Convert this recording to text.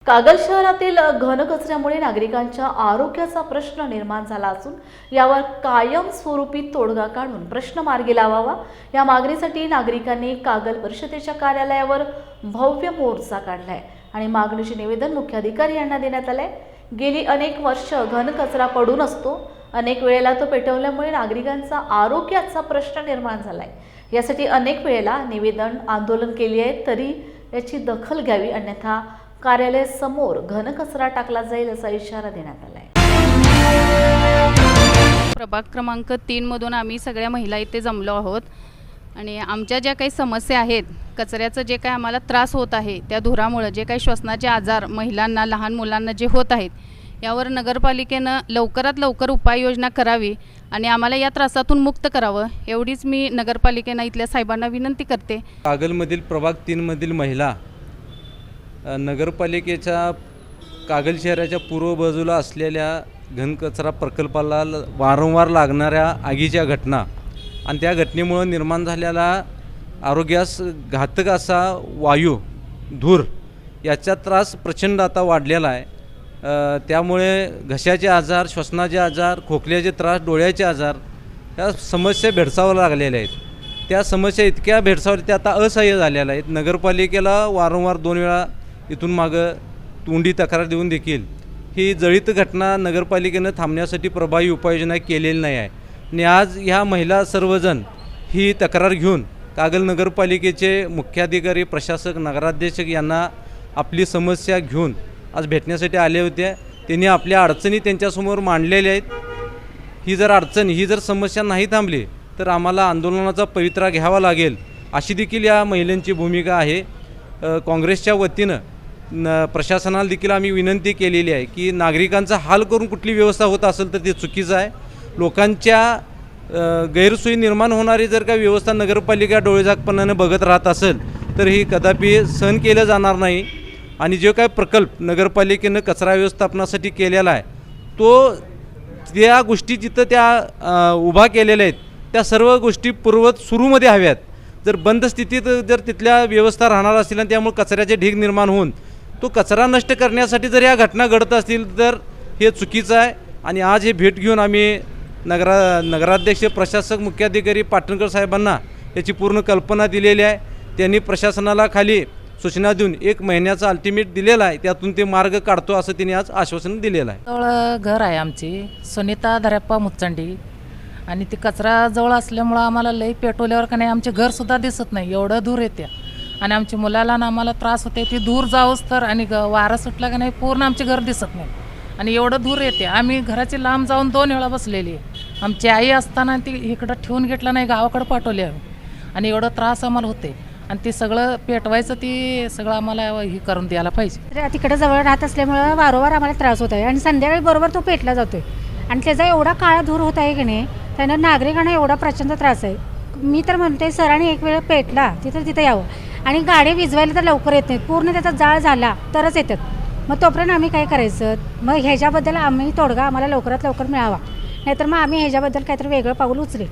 कागल शहरातील घनकचऱ्यामुळे नागरिकांच्या आरोग्याचा प्रश्न निर्माण झाला असून यावर कायमस्वरूपी तोडगा काढून प्रश्न मार्गी लावावा या मागणीसाठी नागरिकांनी कागल परिषदेच्या कार्यालयावर भव्य मोर्चा काढलाय आणि मागणीचे निवेदन मुख्याधिकारी यांना देण्यात आले। गेली अनेक वर्ष घनकचरा पडून असतो, अनेक वेळेला तो पेटवल्यामुळे नागरिकांचा आरोग्याचा प्रश्न निर्माण झालाय। यासाठी अनेक वेळेला निवेदन आंदोलन केली आहे, तरी याची दखल घ्यावी, अन्यथा कार्यालय समोर घनकचरा टाकला जाईल असा इशारा देण्यात आलाय। प्रभाग क्रमांक 3 मधून आम्ही सगळ्या महिला इथे जमलो आहोत आणि आमच्या ज्या काही समस्या आहेत, कचऱ्याचं जे काही आम्हाला त्रास होत आहे, त्या धुरामुळे जे काही श्वसनाचे आजार महिलांना, लहान मुलांना जे होत आहेत, यावर नगरपालिकेनं लवकरात लवकर उपाययोजना करावी आणि आम्हाला या त्रासातून मुक्त करावं, एवढीच मी नगरपालिकेनं इथल्या साहेबांना विनंती करते। कागलमधील प्रभाग 3 मधील महिला नगरपालिकेच्या कागल शहराच्या पूर्व बाजूला असलेल्या घनकचरा प्रकल्पाला वारंवार लागणाऱ्या आगीच्या घटना आणि त्या घटनेमुळे निर्माण झालेला आरोग्यास घातक असा वायू, धूर याचा त्रास प्रचंड आता वाढलेला आहे। त्यामुळे घशाचे आजार, श्वसनाचे आजार, खोकल्याचे त्रास, डोळ्याचे आजार ह्या समस्या भेडसावं लागलेल्या आहेत। त्या समस्या इतक्या भेडसावल्या त्या आता असह्य झालेल्या आहेत। नगरपालिकेला वारंवार 2 वेळा इथून मागं तोंडी तक्रार देऊन देखील ही जळीत घटना नगरपालिकेनं थांबण्यासाठी प्रभावी उपाययोजना केलेली नाही आहे आणि आज ह्या महिला सर्वजण ही तक्रार घेऊन कागल नगरपालिकेचे मुख्याधिकारी, प्रशासक, नगराध्यक्ष यांना आपली समस्या घेऊन आज भेटण्यासाठी आले होते। त्यांनी आपल्या अडचणी त्यांच्यासमोर मांडलेल्या आहेत। ही जर समस्या नाही थांबली तर आम्हाला आंदोलनाचा पवित्रा घ्यावा लागेल, अशी देखील या महिलांची भूमिका आहे। काँग्रेसच्या वतीनं प्रशासनाला देखील आम्ही विनंती केलेली आहे की नागरिकांचा हाल करून कुठली व्यवस्था होत असेल तर ते चुकीचं आहे। लोकांच्या गैरसोयी निर्माण होणारी जर का व्यवस्था नगरपालिका डोळेझाकपणाने बघत राहत असेल तर ही कदापि सहन केलं जाणार नाही आणि जो काय प्रकल्प नगरपालिकेनं कचरा व्यवस्थापनासाठी केलेला आहे तो त्या गोष्टी जिथं त्या उभा केलेल्या आहेत त्या सर्व गोष्टी पूर्वत सुरूमध्ये हव्यात। जर बंद स्थितीत जर तिथल्या व्यवस्था राहणार असतील आणि त्यामुळे कचऱ्याचे ढीग निर्माण होऊन तो कचरा नष्ट करण्यासाठी जर या घटना घडत असतील तर हे चुकीचं आहे आणि आज हे भेट घेऊन आम्ही नगराध्यक्ष, प्रशासक, मुख्याधिकारी पाटणकर साहेबांना याची पूर्ण कल्पना दिलेली आहे। त्यांनी प्रशासनाला खाली सूचना देऊन 1 महिन्याचा अल्टिमेट दिलेला आहे, त्यातून ते मार्ग काढतो असं त्यांनी आज आश्वासन दिलेलं आहे। जवळ घर आहे आमची सुनीता धरप्पा मुचंडी आणि ती कचरा जवळ असल्यामुळं आम्हाला लई पेटवल्यावर का नाही आमचे घरसुद्धा दिसत नाही, एवढं दूर येते आणि आमच्या मुलाला ना आम्हाला त्रास होते। ती दूर जाऊच तर आणि वारा सुटला का नाही पूर्ण आमचे घर दिसत नाही आणि एवढं दूर येते। आम्ही घराची लांब जाऊन 2 वेळा बसलेली आहे। आमची आई असताना ती इकडं ठेवून घेतलं नाही, गावाकडे पाठवली आम्ही आणि एवढं त्रास आम्हाला होते आणि ते सगळं पेटवायचं, ती सगळं आम्हाला हे करून द्यायला पाहिजे। तिकडं जवळ राहत असल्यामुळं वारंवार आम्हाला त्रास होत आहे आणि संध्याकाळी बरोबर तो पेटला जातोय आणि त्याचा एवढा काळा धूर होत आहे की नाही, त्यांना नागरिकांना एवढा प्रचंड त्रास आहे। मी तर म्हणते सरांनी एक वेळ पेटला तिथं यावं आणि गाडी विजवायला तर लवकर येत नाहीत, पूर्ण त्याचा जाळ झाला तरच येतात। मग तोपर्यंत आम्ही काय करायचं? मग ह्याच्याबद्दल आम्ही तोडगा आम्हाला लवकरात लवकर मिळावा, नाहीतर मग आम्ही ह्याच्याबद्दल काहीतरी वेगळं पाऊल उचलेल।